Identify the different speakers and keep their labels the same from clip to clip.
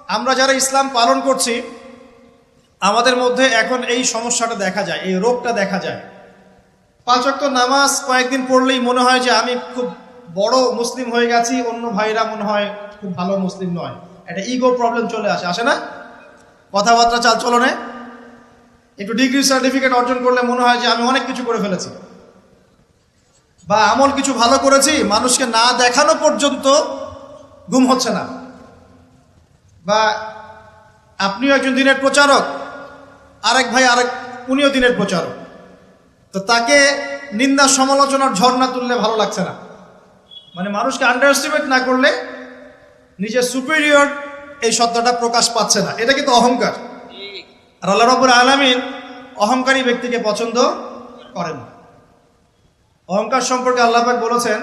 Speaker 1: আমরা যারা ইসলাম পালন করছি আমাদের মধ্যে এখন এই সমস্যাটা দেখা যায়, এই রোগটা দেখা যায়। 5 ওয়াক্ত নামাজ কয়েকদিন পড়লেই মনে হয় যে আমি খুব বড় মুসলিম হয়ে গেছি, অন্য ভাইরা মনে হয় খুব ভালো মুসলিম নয়। একটা ইগো প্রবলেম চলে আসে না? কথাবার্তা চালচলনে একটু ডিগ্রি সার্টিফিকেট অর্জন করলে মনে হয় যে আমি অনেক কিছু করে ফেলেছি, বা আমল কিছু ভালো করেছি, মানুষকে না দেখানো পর্যন্ত ঘুম হচ্ছে না। বা আপনিও একজন দিনের প্রচারক, আরেক ভাই উনিও দিনের প্রচারক, তো তাকে নিন্দা সমালোচনার ঝর্ণা তুললে ভালো লাগছে না। মানে মানুষকে আন্ডার এস্টিমেট না করলে নিজের সুপিরিয়র এই সত্যটা প্রকাশ পাচ্ছে না। এটা কিন্তু অহংকার, আর আল্লাহ রাব্বুল আলামিন অহংকারী ব্যক্তিকে পছন্দ করেন না। অহংকার সম্পর্কে আল্লাহ পাক বলেছেন,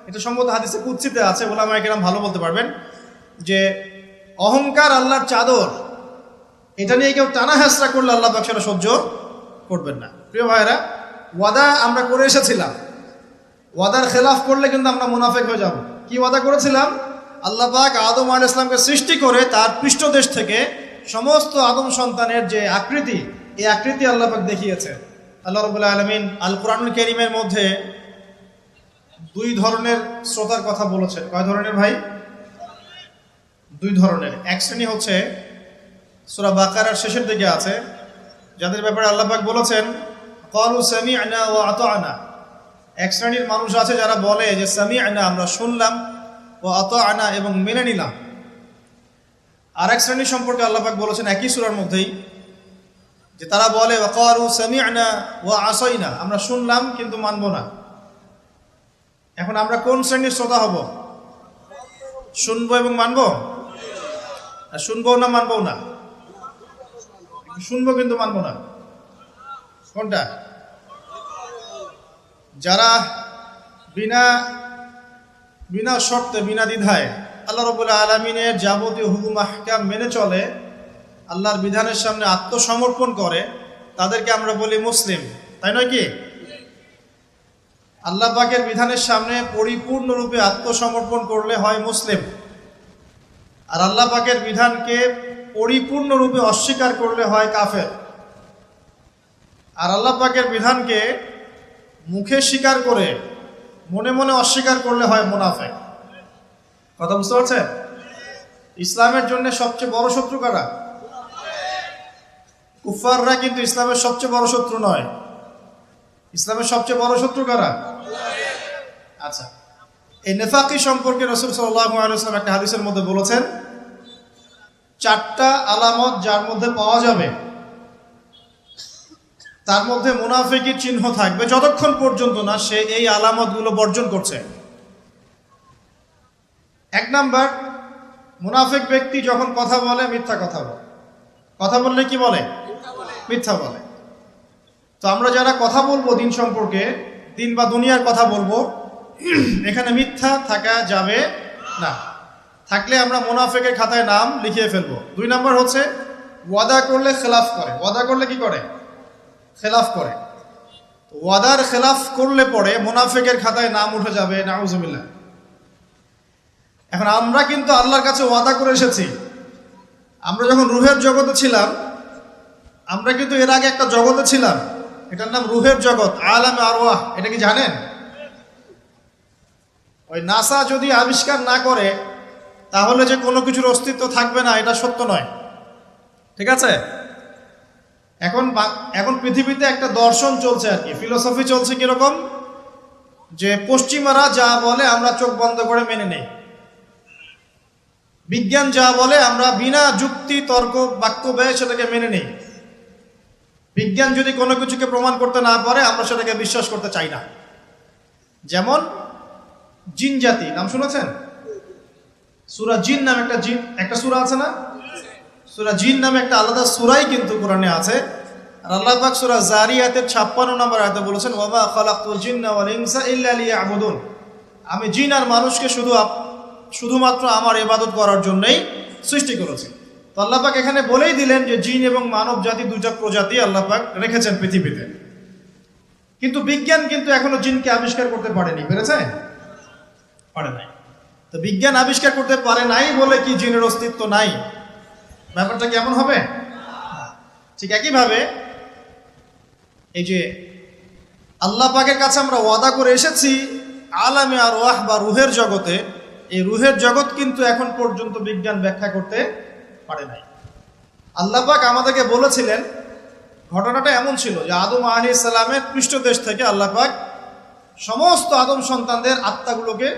Speaker 1: এটা সম্ভবত হাদিসে কুদসিতে আছে, উলামায়ে কেরাম ভালো বলতে পারবেন, যে অহংকার আল্লাহর চাদর, এটা নিয়ে কেউ টানা হেঁচড়া করলে আল্লাহ পাক সেটা সহ্য করবেন না। প্রিয় ভাইরা, ওয়াদা আমরা করে এসেছিলাম, ওয়াদার খেলাফ করলে কিন্তু আমরা মুনাফিক হয়ে যাব। কি ওয়াদা করেছিলাম? আল্লাহ পাক আদম আলাইহিস সালামকে সৃষ্টি করে তার পৃষ্ঠদেশ থেকে সমস্ত আদম সন্তানের যে আকৃতি, এই আকৃতি আল্লাহ পাক দেখিয়েছে। আল্লাহ রাব্বুল আলামিন আল কোরআনুল কারীমের মধ্যে 2 ধরনের শ্রোতার কথা বলেছেন। কয় ধরনের ভাই? 2 ধরনের। এক শ্রেণী হচ্ছে সূরা বাকারার শেষের দিকে আছে, যাদের ব্যাপারে আল্লাহ পাক বলেছেন ক্বালু সামি'না ওয়া আতা'না। এক শ্রেণীর মানুষ আছে যারা বলে যে সামি'না, আমরা শুনলাম, ওয়া আতা'না, এবং মেনে নিলাম। আর এক শ্রেণী সম্পর্কে আল্লাহ পাক বলেছেন একই সূরার মধ্যেই, যে তারা বলে ওয়া ক্বালু সামি'না ওয়া আসাইনা, আমরা শুনলাম কিন্তু মানব না। এখন আমরা কোন শ্রেণীর শ্রোতা হব? শুনবো এবং মানবো? আর শুনবো না মানবো না? শুনবো কিন্তু মানবো না, কোনটা? যারা বিনা শর্তে, বিনা দ্বিধায় আল্লাহ রাব্বুল আলামিনের যাবতীয় হুকুম আহকাম মেনে চলে, আল্লাহর বিধানের সামনে আত্মসমর্পণ করে, তাদেরকে আমরা বলি মুসলিম, তাই নয় কি? আল্লাহ পাকের বিধানের সামনে পরিপূর্ণরূপে আত্মসমর্পণ করলে হয় মুসলিম, আর আল্লাহ পাকের বিধানকে পরিপূর্ণরূপে অস্বীকার করলে হয় কাফের। আর আল্লাহ পাকের বিধানকে মুখে স্বীকার করে মনে মনে অস্বীকার করলে হয় মুনাফিক। কথা বুঝতে পারছেন? ইসলামের জন্য সবচেয়ে বড় শত্রু কারা? কুফাররা কিন্তু ইসলামের সবচেয়ে বড় শত্রু নয়। ইসলামের সবচেয়ে বড় শত্রু কারা? আচ্ছা, এই নেফাকি সম্পর্কে রাসূল সাল্লাল্লাহু আলাইহি ওয়াসাল্লাম একটা হাদিসের মধ্যে বলেছেন, 4টা আলামত যার মধ্যে পাওয়া যাবে তার মধ্যে মুনাফিকের চিহ্ন থাকবে যতক্ষণ পর্যন্ত না সে এই আলামতগুলো বর্জন করছে। 1 নাম্বার, মুনাফিক ব্যক্তি যখন কথা বলে মিথ্যা কথা বলে। কথা বললে কি বলে? মিথ্যা বলে। তো আমরা যারা কথা বলবো দিন সম্পর্কে, দিন বা দুনিয়ার কথা বলবো, এখানে মিথ্যা থাকা যাবে না। থাকলে আমরা মুনাফিকের খাতায় নাম লিখিয়ে ফেলবো। 2 নাম্বার হচ্ছে ওয়াদা করলে খেলাফ করে। ওয়াদা করলে কি করে? খেলাফ করে। ওয়াদার খেলাফ করলে পরে মুনাফিকের খাতায় নাম উঠে যাবে, নাউজুবিল্লাহ। এখন আমরা কিন্তু আল্লাহর কাছে ওয়াদা করে এসেছি। আমরা যখন রুহের জগতে ছিলাম, আমরা কিন্তু এর আগে একটা জগতে ছিলাম, এটার নাম রুহের জগৎ, আলামে আরওয়াহ। এটা কি জানেন? ওই নাসা যদি আবিষ্কার না করে তাহলে যে কোনো কিছুর অস্তিত্ব থাকবে না, এটা সত্য নয়। ঠিক আছে? এখন পৃথিবীতে একটা দর্শন চলছে আর কি, ফিলোসফি চলছে কিরকম, যে পশ্চিমারা যা বলে আমরা চোখ বন্ধ করে মেনে নেই, বিজ্ঞান যা বলে আমরা বিনা যুক্তি তর্ক বাক্য ব্যয় সেটাকে মেনে নেই। বিজ্ঞান যদি কোনো কিছুকে প্রমাণ করতে না পারে আমরা সেটাকে বিশ্বাস করতে চাই না। যেমন জিন জাতি, নাম শুনেছেন? সূরা জিন নামে একটা সূরা আছে না? সূরা জিন নামে একটা আলাদা সূরাই কিন্তু কোরআনে আছে। আর আল্লাহ পাক সূরা জারিয়াতের 56 নম্বর আয়াতে বলেছেন, ওয়া মা খালাকতুল জিন্না ওয়াল ইনসা ইল্লা লিয়াবুদুন। আমি জিন আর মানুষকে শুধুমাত্র আমার ইবাদত করার জন্যই সৃষ্টি করেছি। তো আল্লাহ পাক এখানে বলেই দিলেন যে জিন এবং মানব জাতি 2টা প্রজাতি আল্লাহ পাক রেখেছেন পৃথিবীতে। কিন্তু বিজ্ঞান কিন্তু এখনো জিনকে আবিষ্কার করতে পারেনি। পেরেছে? পারে নাই। তো বিজ্ঞান আবিষ্কার করতে পারে নাই বলে কি জিনের অস্তিত্ব নাই? ব্যাপারটা কেমন হবে? ঠিক একইভাবে এই যে আল্লাহ পাকের কাছে আমরা ওয়াদা করে এসেছি আলামে আর ওয়াহ বা রুহের জগতে, এই রুহের জগৎ কিন্তু এখন পর্যন্ত বিজ্ঞান ব্যাখ্যা করতে পারে নাই। আল্লাহ পাক আমাদেরকে বলেছিলেন, ঘটনাটা এমন ছিল যে আদম আলাইহিস সালামের পৃষ্ঠদেশ থেকে আল্লাহ পাক সমস্ত আদম সন্তানদের আত্মাগুলোকে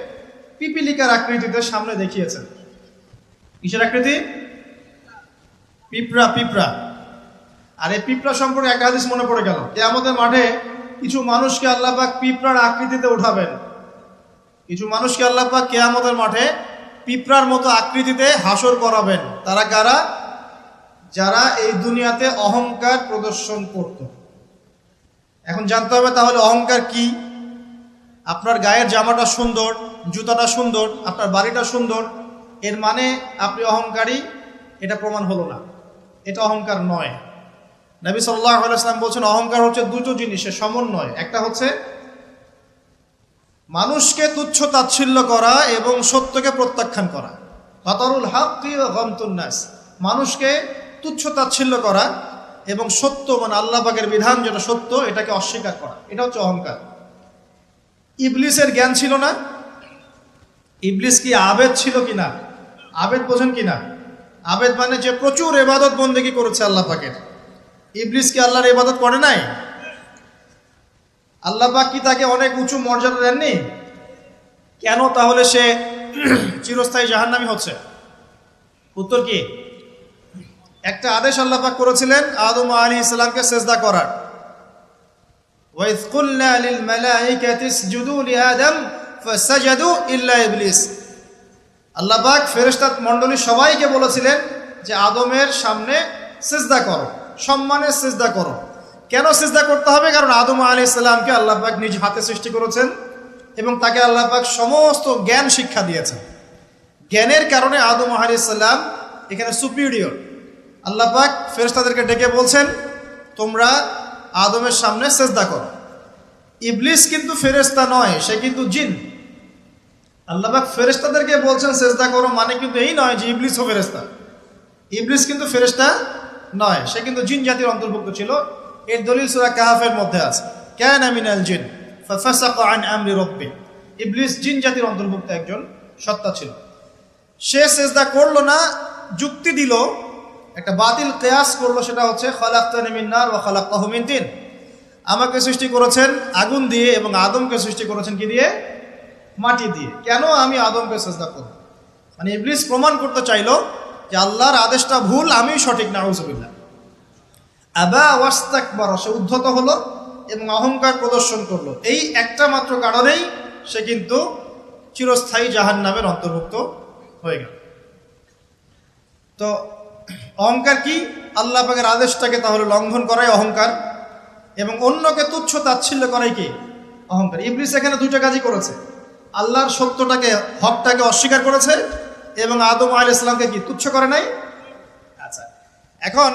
Speaker 1: পিপিলিকার আকৃতিতে সামনে দেখিয়েছেন। কিসের আকৃতি? পিঁপড়া। পিঁপড়া। আর এই পিঁপড়া সম্পর্কে একটা হাদিস মনে পড়ে গেল, কিয়ামতের মাঠে কিছু মানুষকে আল্লাহ পাক পিঁপড়ার আকৃতিতে উঠাবেন। কিছু মানুষকে আল্লাহ পাক কিয়ামতের মাঠে পিঁপড়ার মতো আকৃতিতে হাসর করাবেন। তারা কারা? যারা এই দুনিয়াতে অহংকার প্রদর্শন করত। এখন জানতে হবে তাহলে অহংকার কি? আপনার গায়ের জামাটা সুন্দর, জুতাটা সুন্দর, আপনার বাড়িটা সুন্দর, এর মানে আপনি অহংকারী, এটা প্রমাণ হলো না, এটা অহংকার নয়। নবী সাল্লাল্লাহু আলাইহি ওয়াসাল্লাম বলছেন অহংকার হচ্ছে দুটো জিনিসের সমন্বয়। একটা হচ্ছে মানুষকে তুচ্ছ তাচ্ছিল্য করা এবং সত্যকে প্রত্যাখ্যান করা। বাতারুল হাক্কি ওয়া গামতুন নাস, মানুষকে তুচ্ছ তাচ্ছিল্য করা এবং সত্য মানে আল্লাহ পাকের বিধান যেটা সত্য এটাকে অস্বীকার করা, এটা হচ্ছে অহংকার। ইবলিসের জ্ঞান ছিল না? ইবলিস কি আবেদ ছিল কিনা? আবেদ বোঝেন কিনা? আবেদ মানে যে প্রচুর ইবাদত বন্দেগী করেছে আল্লাহ পাকের। ইবলিস কি আল্লাহর ইবাদত করে নাই? আল্লাহ পাক কি তাকে অনেক উঁচু মর্যাদা দেননি? কেন তাহলে সে চিরস্থায়ী জাহান্নামী হচ্ছে? উত্তর কি? একটা আদেশ আল্লাহ পাক করেছিলেন আদম আলাইহিস সালামকে সিজদা করার। ওয়াইজ কুলনা লিল মালাইকাতি ইসজুদু লিআদম ফাসাজাদু ইল্লা ইবলিস। আল্লাহ পাক ফেরেশতা মণ্ডলী সবাইকে বলেছিলেন যে আদমের সামনে সিজদা করো, সম্মানের সিজদা করো। কেন সিজদা করতে হবে? কারণ আদম আলাইহিস সালামকে আল্লাহ পাক নিজ হাতে সৃষ্টি করেছেন এবং তাকে আল্লাহ পাক সমস্ত জ্ঞান শিক্ষা দিয়েছেন। জ্ঞানের কারণে আদম আলাইহিস সালাম এখানে সুপিরিয়র। আল্লাহ পাক ফেরেশতাদেরকে ডেকে বলছেন তোমরা আদমের সামনে সিজদা করো। ইবলিস কিন্তু ফেরেশতা নয়, সে কিন্তু জিন। আল্লাহ পাক ফেরেশতাদেরকে বলছেন সিজদা করো, মানে কিন্তু এই নয় যে ইবলিসও ফেরেশতা। ইবলিস কিন্তু ফেরেশতা নয়, সে কিন্তু জিন জাতির অন্তর্ভুক্ত ছিল। এর দলিল সূরা কাহফের মধ্যে আছে, কানা মিনাল জিন ফাফাসাকা আন আমরি রাব্বি। ইবলিস জিন জাতির অন্তর্ভুক্ত একজন সত্তা ছিল। সে সিজদা করলো না, যুক্তি দিল, একটা বাতিল কিয়াস করলো, সেটা হচ্ছে খালাকতানি মিন নার ওয়া খালাকতাহু মিন তিন। আমাকে সৃষ্টি করেছেন আগুন দিয়ে এবং আদমকে সৃষ্টি করেছেন কি দিয়ে? মাটি দিয়ে। কেন আমি আদমকে সিজদা করব? মানে ইবলিস প্রমাণ করতে চাইলো যে আল্লাহর আদেশটা ভুল, আমি সঠিক। নাউযুবিল্লাহ। আবা ওয়াস্তাকবারা, সে উদ্ধত হলো এবং অহংকার প্রদর্শন করলো। এই একটা মাত্র কারণেই সে কিন্তু চিরস্থায়ী জাহান্নামের অন্তর্ভুক্ত হয়ে গেল। তো অহংকার কি? আল্লাহ পাকের আদেশটাকে তাহলে লঙ্ঘন করাই অহংকার, এবং অন্যকে তুচ্ছ তাচ্ছিল্য করাই কি? অহংকার। ইবলিস এখানে দুইটা কাজই করেছে, আল্লাহর সত্যটাকে, হকটাকে অস্বীকার করেছে এবং আদম আলাইহিস সালামকে কি তুচ্ছ করে নাই? আচ্ছা, এখন